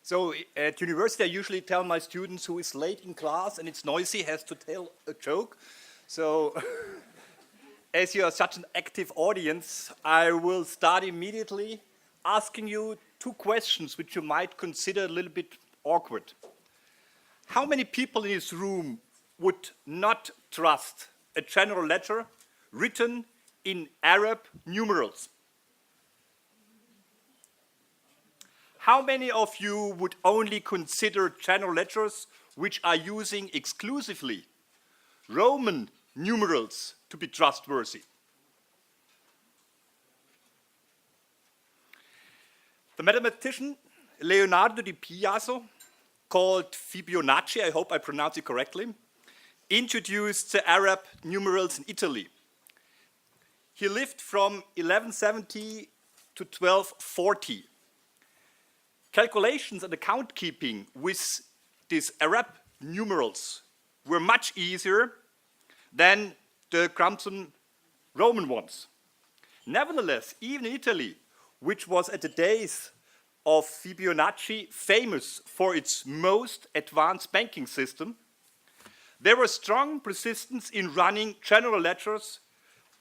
So at university, I usually tell my students who is late in class and it's noisy has to tell a joke. So as you are such an active audience, I will start immediately asking you two questions which you might consider a little bit awkward. How many people in this room would not trust a general ledger written in Arab numerals? How many of you would only consider general ledgers which are using exclusively Roman numerals to be trustworthy? The mathematician Leonardo di Piazzo, called Fibonacci, I hope I pronounce it correctly, introduced the Arab numerals in Italy. He lived from 1170 to 1240. Calculations and account keeping with these Arab numerals were much easier than the cumbersome Roman ones. Nevertheless, even in Italy, which was at the days of Fibonacci famous for its most advanced banking system, there was strong persistence in running general ledgers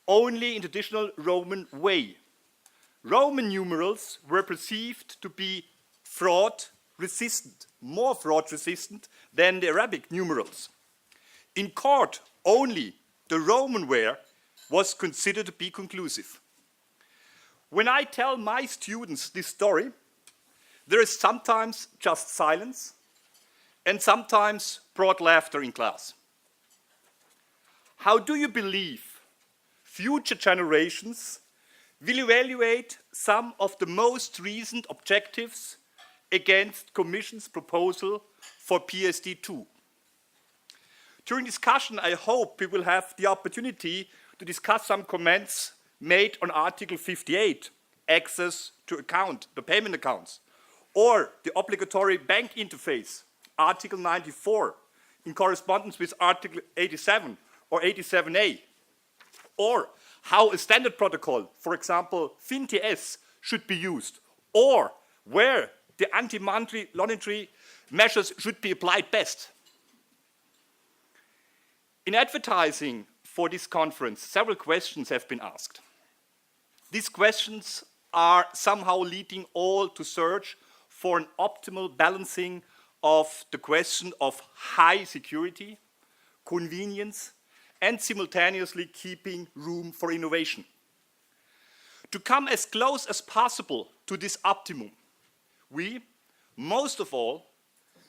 only in traditional Roman way. Roman numerals were perceived to be fraud resistant, more fraud resistant than the Arabic numerals. In court, only the Roman ware was considered to be conclusive. When I tell my students this story, there is sometimes just silence and sometimes broad laughter in class. How do you believe future generations will evaluate some of the most recent objectives against Commission's proposal for PSD2? During discussion, I hope we will have the opportunity to discuss some comments made on Article 58, access to the payment accounts, or the obligatory bank interface, Article 94, in correspondence with Article 87 or 87A, or how a standard protocol, for example, FinTS, should be used, or where the anti-money laundering measures should be applied best. In advertising for this conference, several questions have been asked. These questions are somehow leading all to search for an optimal balancing of the question of high security, convenience, and simultaneously keeping room for innovation. To come as close as possible to this optimum, we, most of all,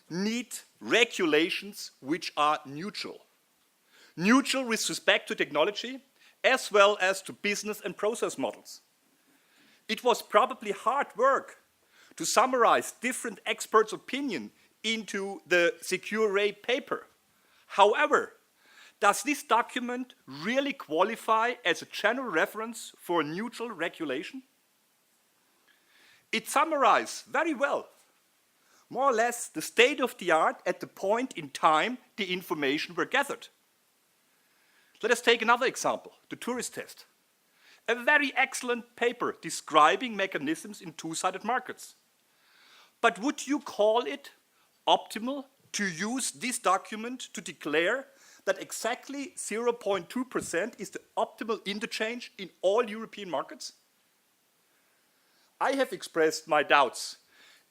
need regulations which are neutral. Neutral with respect to technology, as well as to business and process models. It was probably hard work to summarize different experts' opinion into the Secure Rate paper. However, does this document really qualify as a general reference for a neutral regulation? It summarizes very well, more or less, the state of the art at the point in time the information were gathered. Let us take another example, the tourist test. A very excellent paper describing mechanisms in two-sided markets. But would you call it optimal to use this document to declare that exactly 0.2% is the optimal interchange in all European markets? I have expressed my doubts,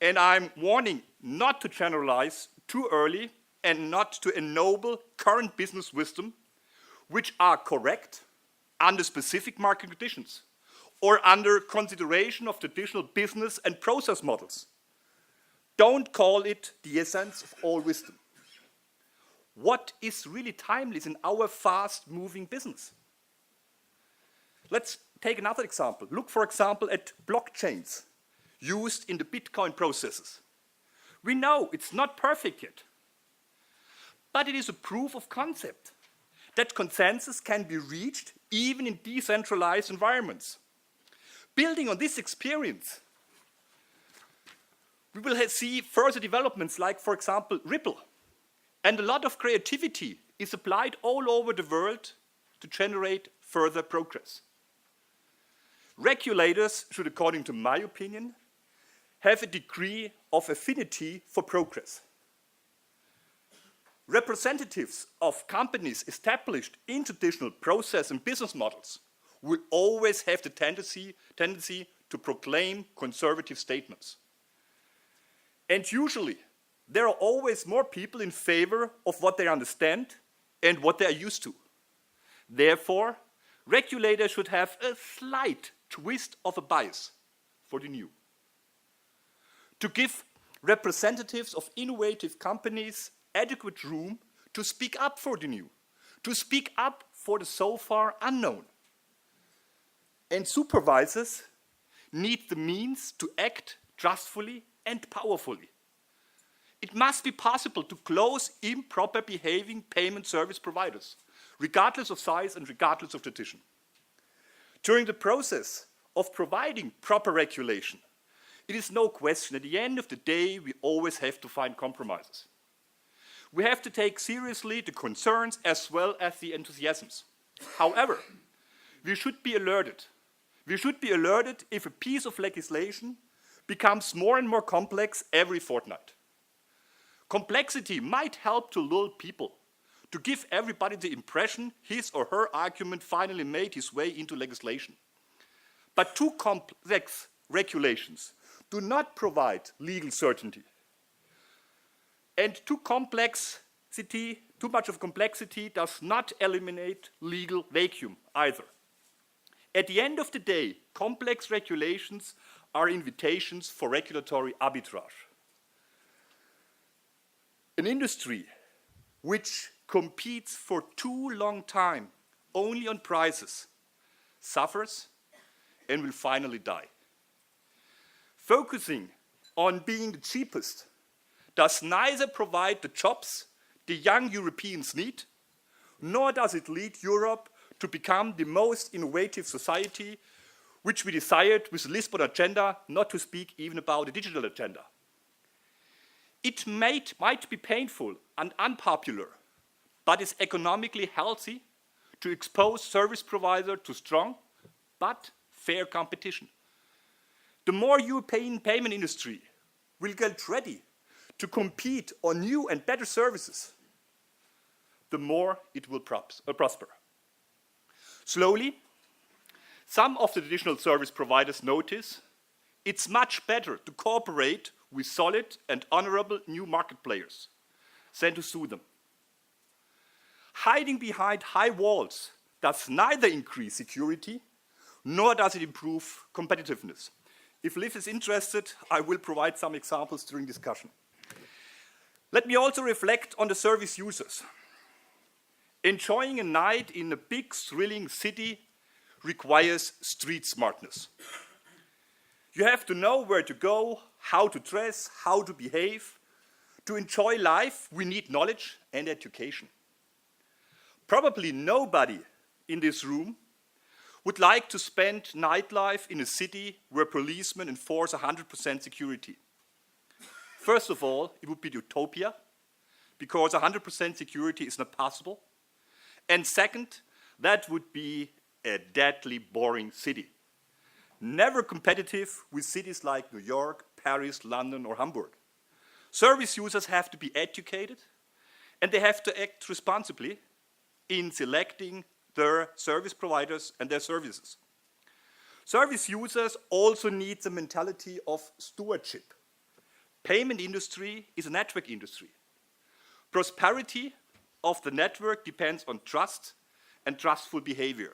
and I'm warning not to generalize too early and not to ennoble current business wisdom, which are correct under specific market conditions or under consideration of traditional business and process models. Don't call it the essence of all wisdom. What is really timeless in our fast-moving business? Let's take another example. Look, for example, at blockchains used in the Bitcoin processes. We know it's not perfect yet, but it is a proof of concept that consensus can be reached even in decentralized environments. Building on this experience, we will see further developments like, for example, Ripple. And a lot of creativity is applied all over the world to generate further progress. Regulators should, according to my opinion, have a degree of affinity for progress. Representatives of companies established in traditional process and business models will always have the tendency to proclaim conservative statements. And usually, there are always more people in favor of what they understand and what they are used to. Therefore, regulators should have a slight twist of a bias for the new. To give representatives of innovative companies adequate room to speak up for the new, to speak up for the so far unknown. And supervisors need the means to act trustfully and powerfully. It must be possible to close improper behaving payment service providers, regardless of size and regardless of tradition. During the process of providing proper regulation, it is no question at the end of the day we always have to find compromises. We have to take seriously the concerns as well as the enthusiasms. However, we should be alerted. We should be alerted if a piece of legislation becomes more and more complex every fortnight. Complexity might help to lull people, to give everybody the impression his or her argument finally made his way into legislation. But too complex regulations do not provide legal certainty. And too much of complexity does not eliminate legal vacuum either. At the end of the day, complex regulations are invitations for regulatory arbitrage. An industry which competes for too long time only on prices suffers and will finally die. Focusing on being the cheapest does neither provide the jobs the young Europeans need, nor does it lead Europe to become the most innovative society which we desired with the Lisbon agenda, not to speak even about the digital agenda. It might be painful and unpopular, but is economically healthy to expose service providers to strong but fair competition. The more European payment industry will get ready to compete on new and better services, the more it will prosper. Slowly, some of the traditional service providers notice it's much better to cooperate with solid and honorable new market players than to sue them. Hiding behind high walls does neither increase security nor does it improve competitiveness. If Liv is interested, I will provide some examples during discussion. Let me also reflect on the service users. Enjoying a night in a big, thrilling city requires street smartness. You have to know where to go, how to dress, how to behave. To enjoy life, we need knowledge and education. Probably nobody in this room would like to spend nightlife in a city where policemen enforce 100% security. First of all, it would be utopia, because 100% security is not possible. And second, that would be a deadly boring city. Never competitive with cities like New York, Paris, London, or Hamburg. Service users have to be educated, and they have to act responsibly in selecting their service providers and their services. Service users also need the mentality of stewardship. Payment industry is a network industry. Prosperity of the network depends on trust and trustful behavior.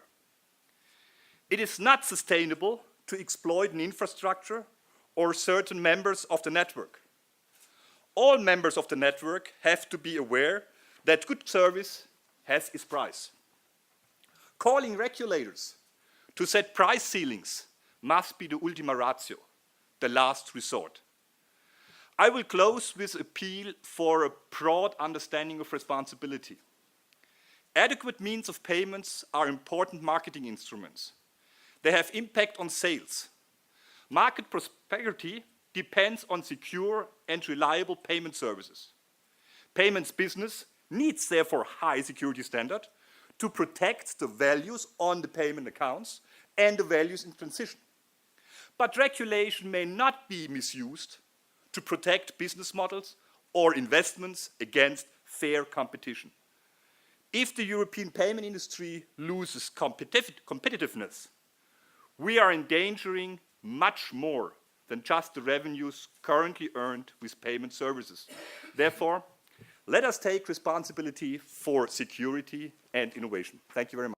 It is not sustainable to exploit an infrastructure or certain members of the network. All members of the network have to be aware that good service has its price. Calling regulators to set price ceilings must be the ultima ratio, the last resort. I will close with an appeal for a broad understanding of responsibility. Adequate means of payments are important marketing instruments. They have impact on sales. Market prosperity depends on secure and reliable payment services. Payments business needs therefore high security standard to protect the values on the payment accounts and the values in transition. But regulation may not be misused to protect business models or investments against fair competition. If the European payment industry loses competitiveness, we are endangering much more than just the revenues currently earned with payment services. Therefore, let us take responsibility for security and innovation. Thank you very much.